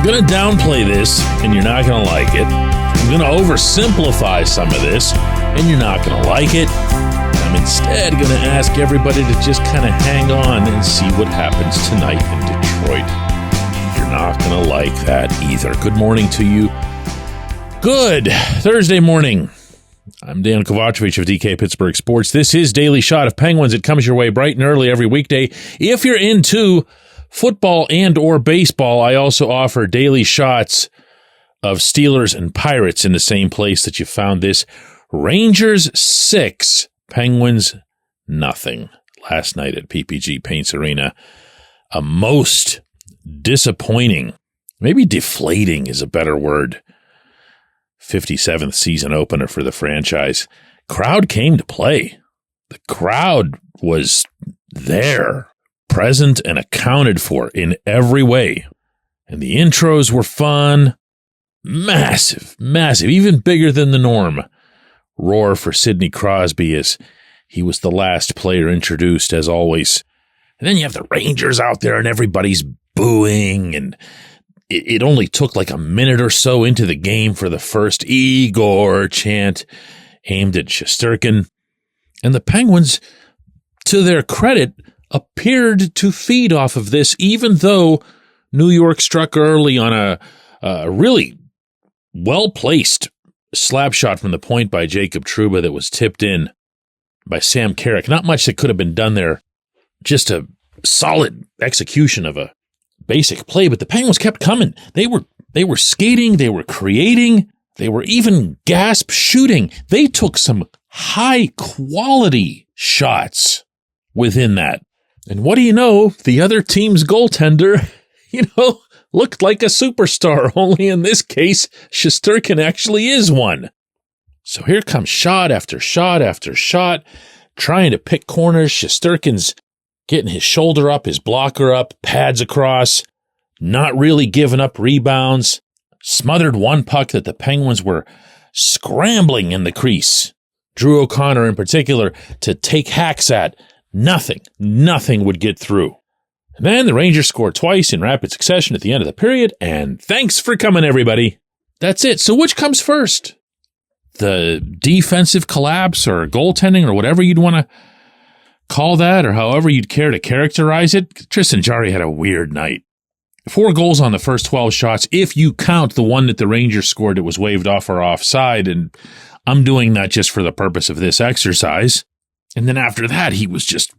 going to downplay this, and you're not going to like it. I'm going to oversimplify some of this, and you're not going to like it. I'm instead going to ask everybody to just kind of hang on and see what happens tonight in Detroit. You're not going to like that either. Good morning to you. Good Thursday morning. I'm Dejan Kovacevic of DK Pittsburgh Sports. This is Daily Shot of Penguins. It comes your way bright and early every weekday. If you're into football and or baseball, I also offer daily shots of Steelers and Pirates in the same place that you found this. Rangers 6, Penguins nothing. Last night at PPG Paints Arena. A most disappointing, maybe deflating is a better word, 57th season opener for the franchise. Crowd came to play. The crowd was there, present and accounted for in every way. And the intros were fun. Massive, even bigger than the norm. Roar for Sidney Crosby as he was the last player introduced, as always. And then you have the Rangers out there and everybody's booing, and it only took like a minute or so into the game for the first Igor chant aimed at Shesterkin. And the Penguins, to their credit, appeared to feed off of this, even though New York struck early on a really well-placed slap shot from the point by Jacob Trouba that was tipped in by Sam Carrick. Not much that could have been done there. Just a solid execution of a basic play, but the Penguins kept coming. They were skating, they were creating, they were even gasp shooting. They took some high-quality shots within that. And what do you know? The other team's goaltender, looked like a superstar, only in this case, Shesterkin actually is one. So here comes shot after shot after shot, trying to pick corners. Shesterkin's getting his shoulder up, his blocker up, pads across, not really giving up rebounds. Smothered one puck that the Penguins were scrambling in the crease. Drew O'Connor in particular to take hacks at. Nothing would get through. And then the Rangers scored twice in rapid succession at the end of the period, and thanks for coming, everybody. That's it. So which comes first? The defensive collapse or goaltending or whatever you'd want to call that, or however you'd care to characterize it? Tristan Jarry had a weird night. 4 goals on the first 12 shots, if you count the one that the Rangers scored that was waved off or offside, and I'm doing that just for the purpose of this exercise. And then after that, he was just...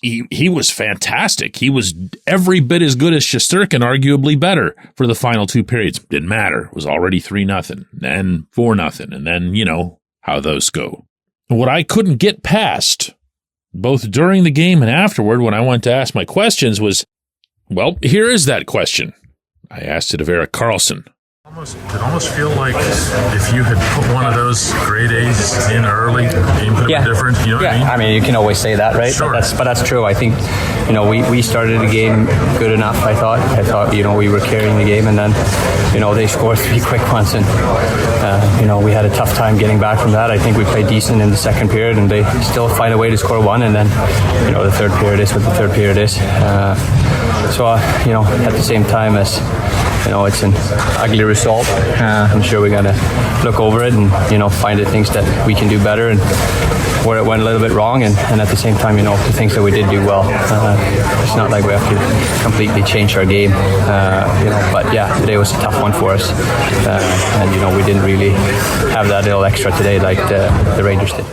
He was fantastic. He was every bit as good as Shesterkin, arguably better for the final 2 periods. Didn't matter. It was already 3-0, then 4-0, and then, how those go. What I couldn't get past, both during the game and afterward when I went to ask my questions was, well, here is that question. I asked it of Erik Karlsson. It almost feel like if you had put one of those grade A's in early, the game could have been different. You know what I mean? I mean, you can always say that, right? Sure. But that's true. I think, we started the game good enough, I thought, we were carrying the game, and then, they scored 3 quick ones, and, we had a tough time getting back from that. I think we played decent in the second period, and they still find a way to score 1, and then, the third period is what the third period is. At the same time as, it's an ugly result. I'm sure we're going to look over it and, find the things that we can do better and where it went a little bit wrong. And at the same time, the things that we did do well. It's not like we have to completely change our game. But yeah, today was a tough one for us. And, we didn't really have that little extra today like the Rangers did.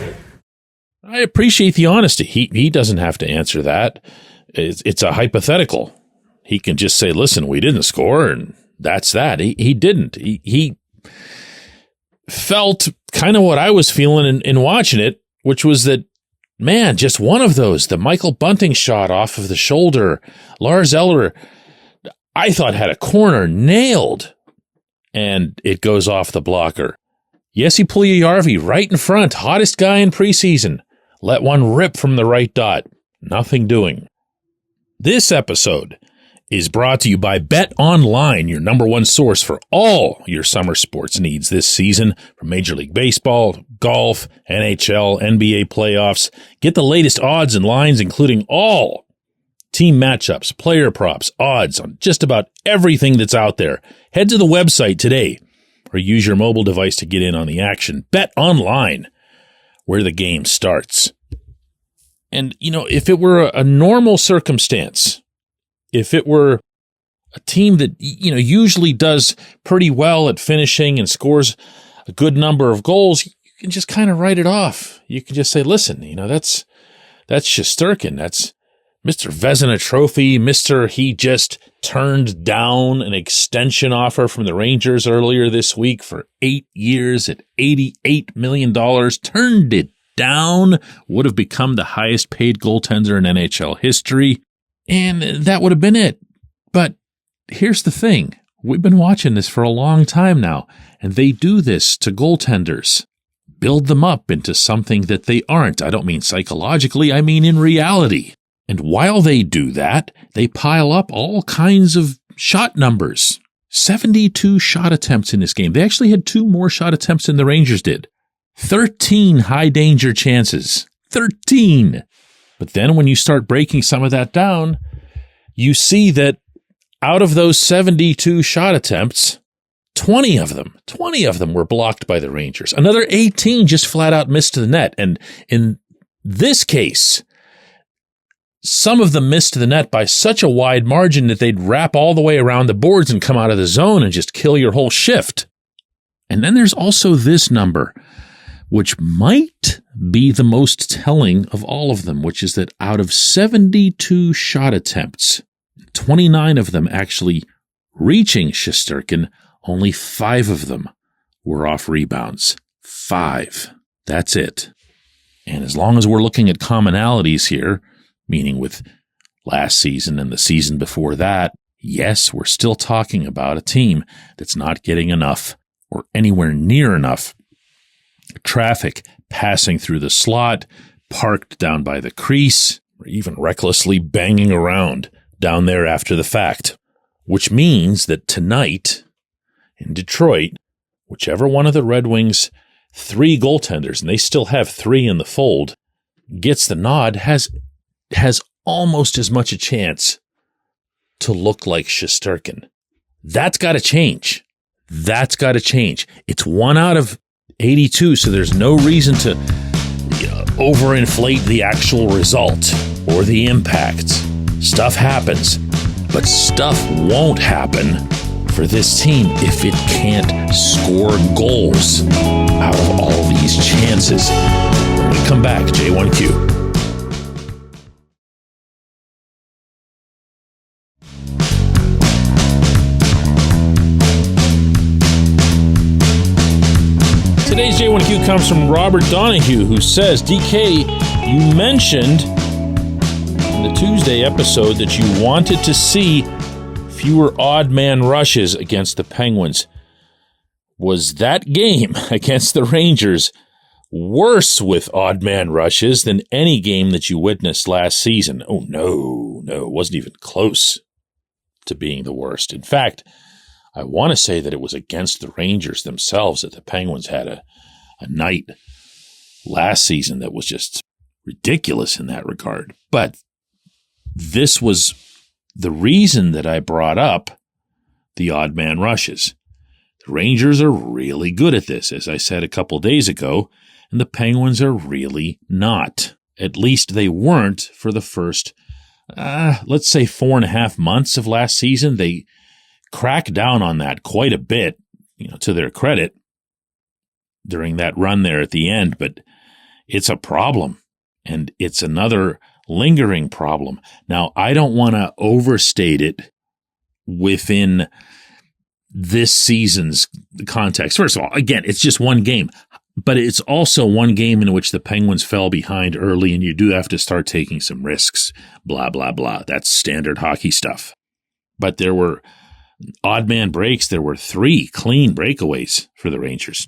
I appreciate the honesty. He doesn't have to answer that. It's a hypothetical. He can just say, listen, we didn't score, and that's that. He didn't. He felt kind of what I was feeling in watching it, which was that, man, just one of those, the Michael Bunting shot off of the shoulder, Lars Eller, I thought had a corner nailed, and it goes off the blocker. Jesse Puljujarvi right in front, hottest guy in preseason, let one rip from the right dot. Nothing doing. This episode is brought to you by Bet Online, your number one source for all your summer sports needs this season. From Major League Baseball, golf, NHL, NBA playoffs. Get the latest odds and lines, including all team matchups, player props, odds on just about everything that's out there. Head to the website today or use your mobile device to get in on the action. Bet online, where the game starts. And, if it were a normal circumstance, if it were a team that, usually does pretty well at finishing and scores a good number of goals, you can just kind of write it off. You can just say, listen, that's Shesterkin. That's Mr. Vezina Trophy. He just turned down an extension offer from the Rangers earlier this week for 8 years at $88 million. Turned it down. Would have become the highest paid goaltender in NHL history. And that would have been it. But here's the thing. We've been watching this for a long time now, and they do this to goaltenders. Build them up into something that they aren't. I don't mean psychologically, I mean in reality. And while they do that, they pile up all kinds of shot numbers. 72 shot attempts in this game. They actually had 2 more shot attempts than the Rangers did. 13 high-danger chances. 13! But then when you start breaking some of that down, you see that out of those 72 shot attempts, 20 of them were blocked by the Rangers. Another 18 just flat out missed the net. And in this case, some of them missed the net by such a wide margin that they'd wrap all the way around the boards and come out of the zone and just kill your whole shift. And then there's also this number, which might be the most telling of all of them, which is that out of 72 shot attempts, 29 of them actually reaching Shesterkin, only 5 of them were off rebounds. 5. That's it. And as long as we're looking at commonalities here, meaning with last season and the season before that, yes, we're still talking about a team that's not getting enough or anywhere near enough traffic passing through the slot, parked down by the crease, or even recklessly banging around down there after the fact. Which means that tonight in Detroit, whichever one of the Red Wings' 3 goaltenders, and they still have 3 in the fold, gets the nod, has almost as much a chance to look like Shesterkin. That's got to change. That's got to change. It's 1 out of 82, so there's no reason to overinflate the actual result or the impact. Stuff happens, but stuff won't happen for this team if it can't score goals out of all these chances. When we come back, J1Q. Today's J1Q comes from Robert Donahue, who says, DK, you mentioned in the Tuesday episode that you wanted to see fewer odd man rushes against the Penguins. Was that game against the Rangers worse with odd man rushes than any game that you witnessed last season? Oh, no, it wasn't even close to being the worst. In fact, I want to say that it was against the Rangers themselves that the Penguins had a night last season that was just ridiculous in that regard. But this was the reason that I brought up the odd man rushes. The Rangers are really good at this, as I said a couple days ago, and the Penguins are really not. At least they weren't for the first, let's say 4.5 months of last season. They cracked down on that quite a bit, to their credit, during that run there at the end, but it's a problem, and it's another lingering problem. Now, I don't want to overstate it within this season's context. First of all, again, it's just one game, but it's also one game in which the Penguins fell behind early, and you do have to start taking some risks, blah, blah, blah. That's standard hockey stuff. But there were odd man breaks. There were 3 clean breakaways for the Rangers.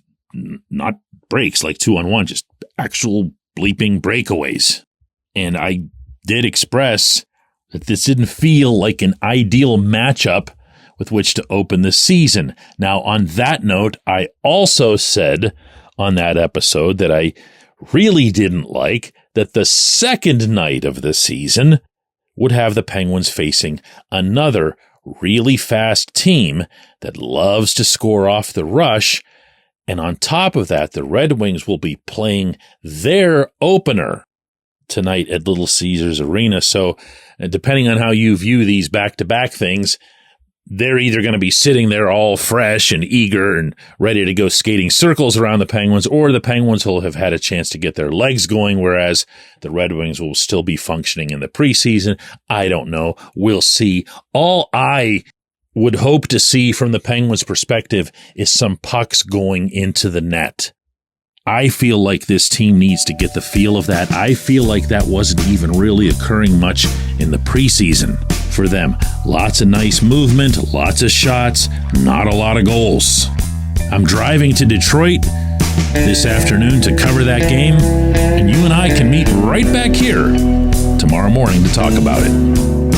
Not breaks like 2-on-1, just actual bleeping breakaways. And I did express that this didn't feel like an ideal matchup with which to open the season. Now, on that note, I also said on that episode that I really didn't like that the second night of the season would have the Penguins facing another really fast team that loves to score off the rush. And on top of that, the Red Wings will be playing their opener tonight at Little Caesars Arena. So depending on how you view these back-to-back things, they're either going to be sitting there all fresh and eager and ready to go skating circles around the Penguins, or the Penguins will have had a chance to get their legs going, whereas the Red Wings will still be functioning in the preseason. I don't know. We'll see. All I would hope to see from the Penguins' perspective is some pucks going into the net. I feel like this team needs to get the feel of that. I feel like that wasn't even really occurring much in the preseason for them. Lots of nice movement, lots of shots, not a lot of goals. I'm driving to Detroit this afternoon to cover that game, and you and I can meet right back here tomorrow morning to talk about it.